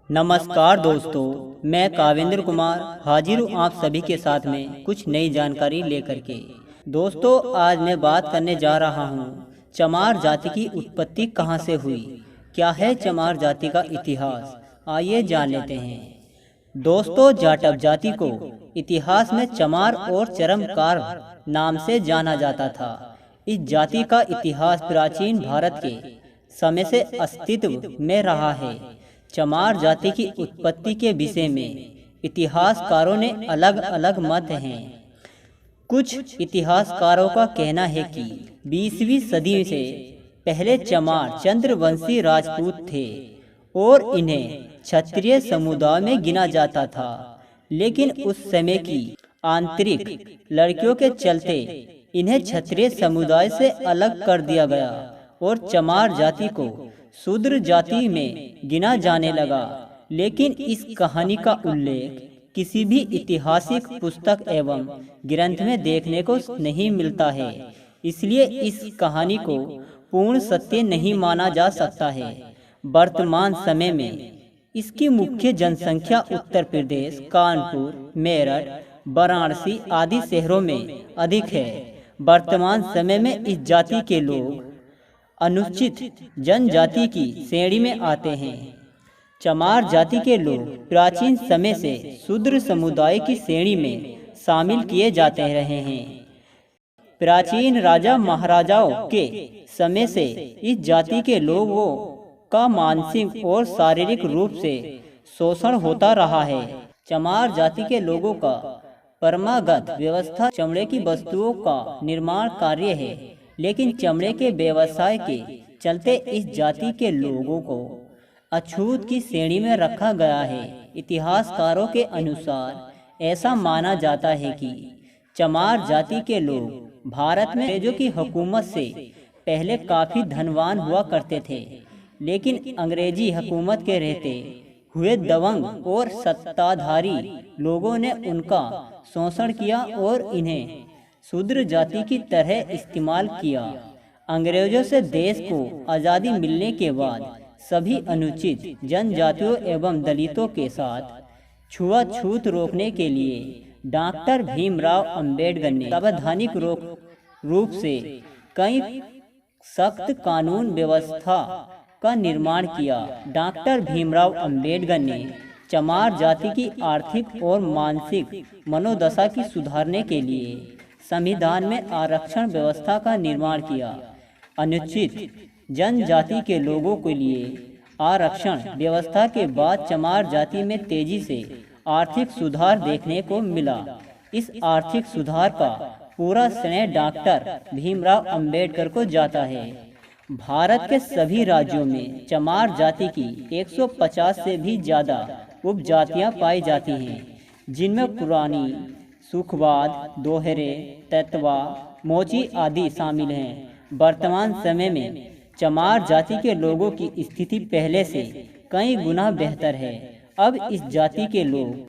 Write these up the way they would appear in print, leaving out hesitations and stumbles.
नमस्कार दोस्तों, मैं कावेंद्र कुमार हाजिर हूँ आप सभी के साथ में कुछ नई जानकारी लेकर के। दोस्तों, आज मैं बात करने जा रहा हूँ चमार जाति की उत्पत्ति कहाँ से हुई, क्या है चमार जाति का इतिहास, आइए जान लेते हैं। दोस्तों, जाटव जाति को इतिहास में चमार और चरमकार नाम से जाना जाता था। इस जाति का इतिहास प्राचीन भारत के समय से अस्तित्व में रहा है। चमार जाति की उत्पत्ति के विषय में इतिहासकारों ने अलग अलग मत हैं। कुछ इतिहासकारों का कहना है कि 20वीं सदी से पहले चमार चंद्रवंशी राजपूत थे और इन्हें क्षत्रिय समुदाय में गिना जाता था, लेकिन उस समय की आंतरिक लड़कियों के चलते इन्हें क्षत्रिय समुदाय से अलग कर दिया गया और चमार जाति को शूद्र जाति में गिना जाने लगा। लेकिन इस कहानी का उल्लेख किसी भी ऐतिहासिक पुस्तक एवं ग्रंथ में देखने को नहीं मिलता है, इसलिए इस कहानी को पूर्ण सत्य नहीं माना जा सकता है। वर्तमान समय में इसकी मुख्य जनसंख्या उत्तर प्रदेश, कानपुर, मेरठ, वाराणसी आदि शहरों में अधिक है। वर्तमान समय में इस जाति के लोग अनुसूचित जनजाति की श्रेणी में आते हैं। चमार जाति के लोग प्राचीन समय से शूद्र समुदाय की श्रेणी में शामिल किए जाते रहे हैं। प्राचीन राजा महाराजाओं के समय से इस जाति के लोगों का मानसिक और शारीरिक रूप से शोषण होता रहा है। चमार जाति के लोगों का परंपरागत व्यवसाय चमड़े की वस्तुओं का निर्माण कार्य है, लेकिन चमड़े के व्यवसाय के चलते इस जाति के लोगों को अछूत की श्रेणी में रखा गया है। इतिहासकारों के अनुसार ऐसा माना जाता है कि चमार जाति के लोग भारत में अंग्रेजों की हुकूमत से पहले काफी धनवान हुआ करते थे, लेकिन अंग्रेजी हुकूमत के रहते हुए दबंग और सत्ताधारी लोगों ने उनका शोषण किया और इन्हें शूद्र जाति की तरह इस्तेमाल किया। अंग्रेजों से देश को आज़ादी मिलने के बाद सभी अनुचित जनजातियों एवं दलितों के साथ छुआछूत रोकने के लिए डॉक्टर भीमराव अंबेडकर ने संवैधानिक रूप से कई सख्त कानून व्यवस्था का निर्माण किया। डॉक्टर भीमराव अंबेडकर ने चमार जाति की आर्थिक और मानसिक मनोदशा की सुधारने के लिए संविधान में आरक्षण व्यवस्था का निर्माण किया। अनुसूचित जनजाति के लोगों के लिए आरक्षण व्यवस्था के बाद चमार जाति में तेजी से आर्थिक सुधार देखने को मिला। इस आर्थिक सुधार का पूरा श्रेय डॉक्टर भीमराव अंबेडकर को जाता है। भारत के सभी राज्यों में चमार जाति की 150 से भी ज्यादा उपजातियां पाई जाती हैं, जिनमें पुरानी, सुखवाद, दोहरे, तैतवा, मोची आदि शामिल हैं। वर्तमान समय में चमार जाति के लोगों की स्थिति पहले से कई गुना बेहतर है। अब इस जाति के लोग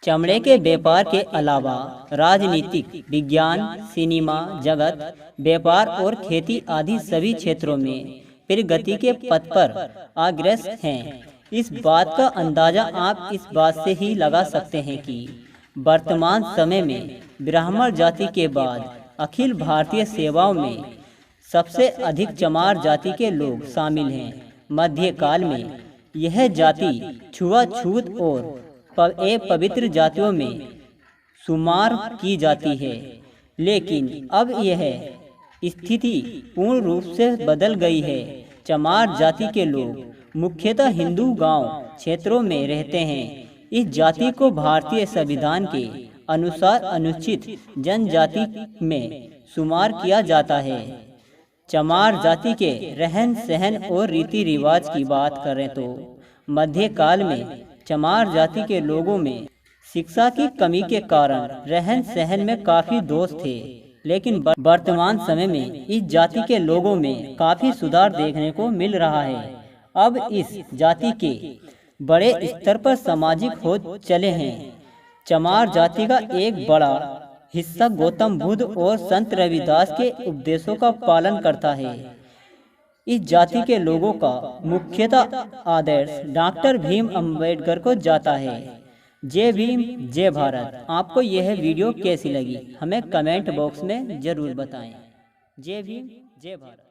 चमड़े के व्यापार के अलावा राजनीतिक, विज्ञान, सिनेमा जगत, व्यापार और खेती आदि सभी क्षेत्रों में प्रगति के पथ पर अग्रसर हैं। इस बात का अंदाजा आप इस बात से ही लगा सकते हैं कि वर्तमान समय में ब्राह्मण जाति के बाद अखिल भारतीय सेवाओं में सबसे अधिक चमार जाति के लोग शामिल हैं। मध्यकाल में यह जाति छुआछूत और पवित्र जातियों में शुमार की जाती है, लेकिन अब यह स्थिति पूर्ण रूप से बदल गई है। चमार जाति के लोग मुख्यतः हिंदू गांव क्षेत्रों में रहते हैं। इस जाति को भारतीय संविधान के अनुसार अनुसूचित जनजाति में शुमार किया जाता है। चमार जाति के रहन सहन और रीति रिवाज की बात करें तो मध्यकाल में चमार जाति के लोगों में शिक्षा की कमी के कारण रहन सहन में काफी दोष थे, लेकिन वर्तमान समय में इस जाति के लोगों में काफी सुधार देखने को मिल रहा है। अब इस जाति के बड़े स्तर पर सामाजिक हो चले हैं। चमार जाति का एक बड़ा हिस्सा गौतम बुद्ध और संत रविदास के उपदेशों का पालन करता है। इस जाति के लोगों का मुख्यतः आदर्श डॉक्टर भीम अम्बेडकर को जाता है। जय भीम, जय भारत। आपको यह वीडियो कैसी लगी हमें कमेंट बॉक्स में जरूर बताएं। जय भीम, जय भारत।